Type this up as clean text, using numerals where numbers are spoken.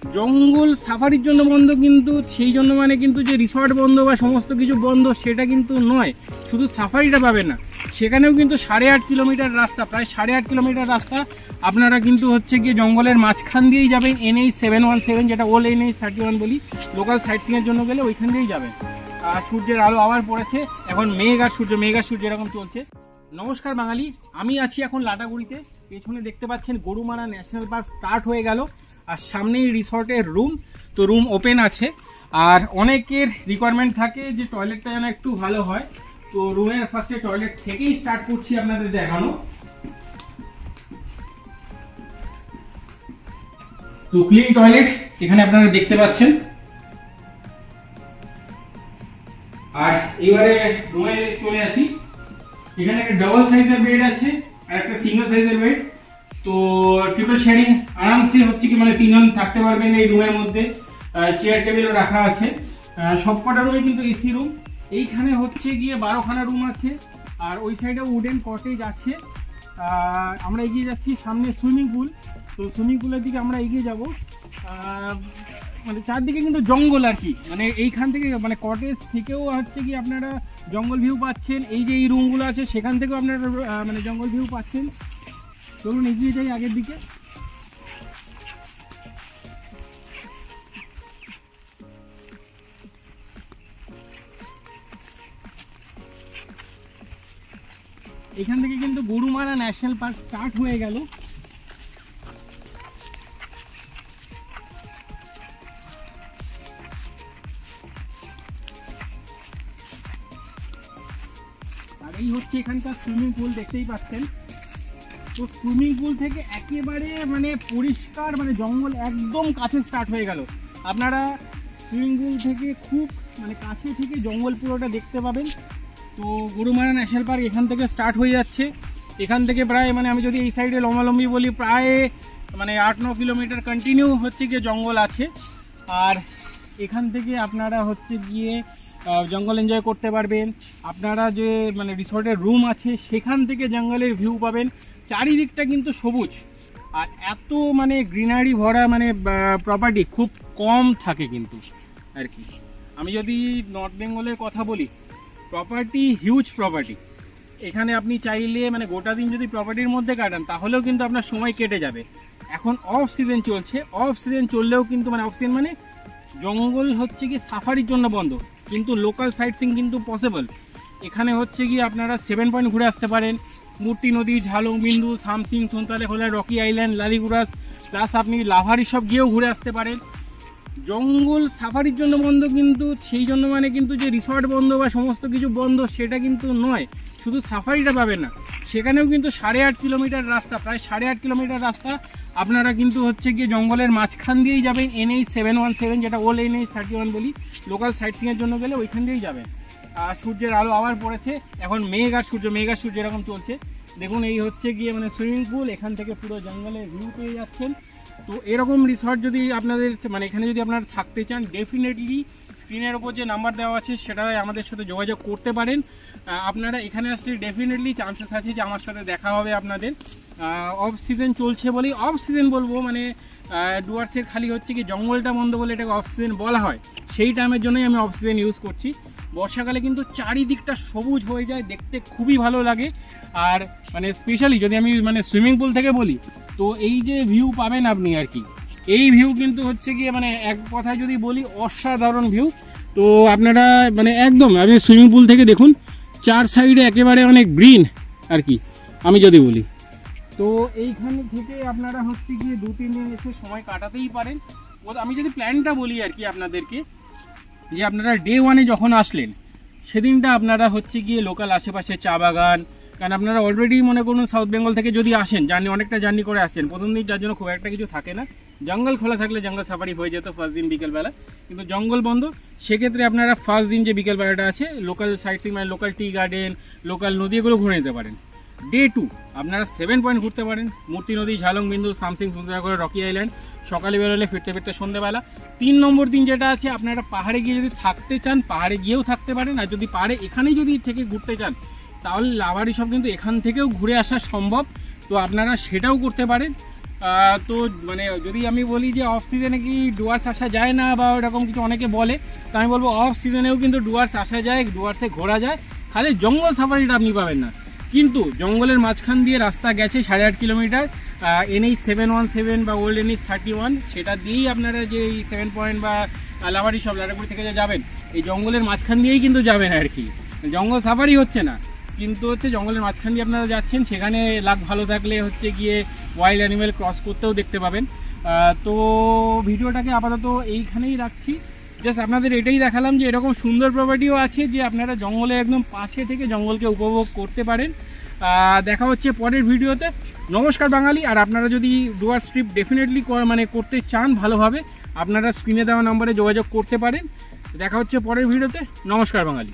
জঙ্গল সাফারির জন্য বন্ধ, কিন্তু সেই জন্য মানে কিন্তু যে রিসর্ট বন্ধ বা সমস্ত কিছু বন্ধ সেটা কিন্তু নয়। শুধু সাফারিটা পাবেন না, সেখানেও কিন্তু 8.5 কিলোমিটার রাস্তা, প্রায় 8.5 কিলোমিটার রাস্তা আপনারা কিন্তু হচ্ছে গিয়ে জঙ্গলের মাঝখান দিয়েই যাবেন। NH 717, যেটা ওল্ড NH 31 বলি, লোকাল সাইট সিংয়ের জন্য গেলে ওইখান দিয়েই যাবেন। আর সূর্যের আলো আবার পড়েছে, এখন মেঘ আর সূর্য এরকম চলছে। নমস্কার বাঙালি, আমি আছি এখন লাটাগুড়িতে। পেছনে দেখতে পাচ্ছেন গরুমারা ন্যাশনাল পার্ক স্টার্ট হয়ে গেল, আর সামনেই রিসর্টের রুম। তো রুম ওপেন আছে, আর অনেকের রিকোয়ারমেন্ট থাকে যে টয়লেটটা যেন একটু ভালো হয়। তো রুমের ফার্স্টে টয়লেট থেকেই স্টার্ট করছি আপনাদের দেখানো। তো ক্লিন টয়লেট এখানে আপনারা দেখতে পাচ্ছেন। আর এবারে রুমে চলে আসি। এখানে একটা ডাবল সাইজের বেড আছে আর একটা সিঙ্গেল সাইজের বেড। তো ট্রিপল শেয়ারিং আরামসে হচ্ছে কি মানে 3 জন থাকতে পারবেন এই রুমের মধ্যে। চেয়ার টেবিলও রাখা আছে। সবকটা রুমে কিন্তু এসি রুম। এইখানে হচ্ছে গিয়ে 12খানা রুম আছে, আর ওই সাইডে উডেন কটেজ আছে। আমরা এগিয়ে যাচ্ছি, সামনে সুইমিং পুল। তো সুইমিং পুলের দিকে আমরা এগিয়ে যাব। মানে চারদিকে কিন্তু জঙ্গল আর কি, মানে এইখান থেকে মানে কটেজ থেকেও হচ্ছে কি আপনারা জঙ্গল ভিউ পাচ্ছেন। এই যে এই রুমগুলো আছে সেখান থেকেও আপনারা মানে জঙ্গল ভিউ পাচ্ছেন। চলুন এগিয়ে যাই আগের দিকে। এখান থেকে কিন্তু গরুমারা ন্যাশনাল পার্ক স্টার্ট হয়ে গেল। আর এই হচ্ছে এখানকার সুইমিং পুল, দেখতেই পাচ্ছেন। তো সুইমিং পুল থেকে একেবারে মানে পরিষ্কার, মানে জঙ্গল একদম কাছে স্টার্ট হয়ে গেল। আপনারা সুইমিং পুল থেকে খুব মানে কাছে থেকে জঙ্গল পুরোটা দেখতে পাবেন। তো গরুমারা ন্যাশনাল পার্ক এখান থেকে স্টার্ট হয়ে যাচ্ছে। এখান থেকে প্রায় মানে আমি যদি এই সাইডে লম্বালম্বি বলি, প্রায় মানে 8-9 কিলোমিটার কন্টিনিউ হচ্ছে গিয়ে জঙ্গল আছে। আর এখান থেকে আপনারা হচ্ছে গিয়ে জঙ্গল এনজয় করতে পারবেন। আপনারা যে মানে রিসর্টের রুম আছে সেখান থেকে জঙ্গলের ভিউ পাবেন। চারিদিকটা কিন্তু সবুজ, আর এত মানে গ্রিনারি ভরা মানে প্রপার্টি খুব কম থাকে কিন্তু আর কি। আমি যদি নর্থ বেঙ্গলের কথা বলি, প্রপার্টি হিউজ প্রপার্টি। এখানে আপনি চাইলে মানে গোটা দিন যদি প্রপার্টির মধ্যে কাটান তাহলেও কিন্তু আপনার সময় কেটে যাবে। এখন অফ সিজন চলছে, অফ সিজন চললেও কিন্তু মানে অফ সিজন মানে জঙ্গল হচ্ছে কি সাফারির জন্য বন্ধ, কিন্তু লোকাল সাইট সিং কিন্তু পসিবল। এখানে হচ্ছে কি আপনারা 7 পয়েন্ট ঘুরে আসতে পারেন। মূর্তি নদী, ঝালং বিন্দু, সামসিং, সোনতালে খোলা, রকি আইল্যান্ড, লালিগুড়াস, প্লাস আপনি লাভারি সব গিয়েও ঘুরে আসতে পারেন। জঙ্গল সাফারির জন্য বন্ধ, কিন্তু সেই জন্য মানে কিন্তু যে রিসর্ট বন্ধ বা সমস্ত কিছু বন্ধ সেটা কিন্তু নয়। শুধু সাফারিটা পাবেন না, সেখানেও কিন্তু 8.5 কিলোমিটার রাস্তা, প্রায় 8.5 কিলোমিটার রাস্তা আপনারা কিন্তু হচ্ছে গিয়ে জঙ্গলের মাঝখান দিয়েই যাবেন। NH 717, যেটা ওল্ড NH 31 বলি, লোকাল সাইট সিংয়ের জন্য গেলে ওইখান দিয়েই যাবেন। আর সূর্যের আলো আবার পড়েছে, এখন মেঘ আর সূর্য এরকম চলছে। দেখুন এই হচ্ছে গিয়ে মানে সুইমিং পুল, এখান থেকে পুরো জঙ্গলের ভিউ পেয়ে যাচ্ছেন। তো এরকম রিসর্ট যদি আপনাদের মানে এখানে যদি আপনারা থাকতে চান, ডেফিনেটলি স্ক্রিনের ওপর যে নাম্বার দেওয়া আছে সেটাই আমাদের সাথে যোগাযোগ করতে পারেন। আপনারা এখানে আসলে ডেফিনেটলি চান্সেস আছে যে আমার সাথে দেখা হবে আপনাদের। অফ সিজন চলছে বলেই অফ সিজন বলবো, মানে ডুয়ার্সের খালি হচ্ছে কি জঙ্গলটা বন্ধ বলে এটাকে অফ সিজন বলা হয়, সেই টাইমের জন্যই আমি অফ সিজন ইউজ করছি। বর্ষাকালে কিন্তু চারিদিকটা সবুজ হয়ে যায়, দেখতে খুবই ভালো লাগে। আর মানে স্পেশালি যদি আমি মানে সুইমিং পুল থেকে বলি, তো এই যে ভিউ পাবেন আপনি আর কি, এই ভিউ কিন্তু হচ্ছে গিয়ে মানে এক কথায় যদি বলি অসাধারণ ভিউ। তো আপনারা মানে একদম আপনি সুইমিং পুল থেকে দেখুন, চার সাইডে একেবারে অনেক গ্রিন আর কি আমি যদি বলি। তো এইখান থেকে আপনারা হচ্ছে গিয়ে 2-3 দিন এসে সময় কাটাতেই পারেন। আমি যদি প্ল্যানটা বলি আর কি আপনাদেরকে, যে আপনারা ডে 1-এ যখন আসলেন সেদিনটা আপনারা হচ্ছে গিয়ে লোকাল আশেপাশে চা বাগান, কারণ আপনারা অলরেডি মনে করুন সাউথ বেঙ্গল থেকে যদি আসেন, অনেকটা জার্নি করে আসছেন, প্রথম দিন যার জন্য খুব একটা কিছু থাকে না। জঙ্গল খোলা থাকলে জঙ্গল সাফারি হয়ে যেত ফার্স্ট দিন বিকেলবেলা, কিন্তু জঙ্গল বন্ধ। সেক্ষেত্রে আপনারা ফার্স্ট দিন যে বিকেলবেলাটা আছে লোকাল সাইট সিং মানে লোকাল টি গার্ডেন, লোকাল নদী এগুলো ঘুরে নিতে পারেন। ডে 2 আপনারা 7 পয়েন্ট ঘুরতে পারেন, মূর্তি নদী, ঝালং বিন্দু, সামসিং, সুন্দরগড়, রকি আইল্যান্ড, সকালে বেরোলে ফিরতে ফিরতে সন্ধ্যেবেলা। 3 নম্বর দিন যেটা আছে, আপনারা পাহাড়ে গিয়ে যদি থাকতে চান পাহাড়ে গিয়েও থাকতে পারেন, আর যদি পাহাড়ে এখানেই যদি থেকে ঘুরতে চান তাহলে লাভারি সব কিন্তু এখান থেকেও ঘুরে আসা সম্ভব, তো আপনারা সেটাও করতে পারেন। তো মানে যদি আমি বলি যে অফ সিজনে কি ডুয়ার্স আসা যায় না বা ওরকম কিছু অনেকে বলে, তো আমি বলবো অফ সিজনেও কিন্তু ডুয়ার্স আসা যায়, ডুয়ার্সে ঘোরা যায়, খালি জঙ্গল সাফারিটা আপনি পাবেন না। কিন্তু জঙ্গলের মাঝখান দিয়ে রাস্তা গেছে 8.5 কিলোমিটার, NH 717 বা ওল্ড NH 31, সেটা দিয়েই আপনারা যে এই 7 পয়েন্ট বা লাভারি সব লাটাগুড়ি থেকে যে যাবেন, এই জঙ্গলের মাঝখান দিয়েই কিন্তু যাবেন আর কি। জঙ্গল সাফারি হচ্ছে না, কিন্তু হচ্ছে জঙ্গলের মাঝখান দিয়ে আপনারা যাচ্ছেন, সেখানে লাক ভালো থাকলে হচ্ছে গিয়ে ওয়াইল্ড অ্যানিমেল ক্রস করতেও দেখতে পাবেন। তো ভিডিওটাকে আপাতত এইখানেই রাখছি, জাস্ট আপনাদের এটাই দেখালাম যে এরকম সুন্দর প্রপার্টিও আছে যে আপনারা জঙ্গলে একদম পাশে থেকে জঙ্গলকে উপভোগ করতে পারেন। দেখা হচ্ছে পরের ভিডিওতে। নমস্কার বাঙালি। আর আপনারা যদি ডুয়ার্স ট্রিপ ডেফিনেটলি মানে করতে চান ভালোভাবে, আপনারা স্ক্রিনে দেওয়া নম্বরে যোগাযোগ করতে পারেন। দেখা হচ্ছে পরের ভিডিওতে। নমস্কার বাঙালি।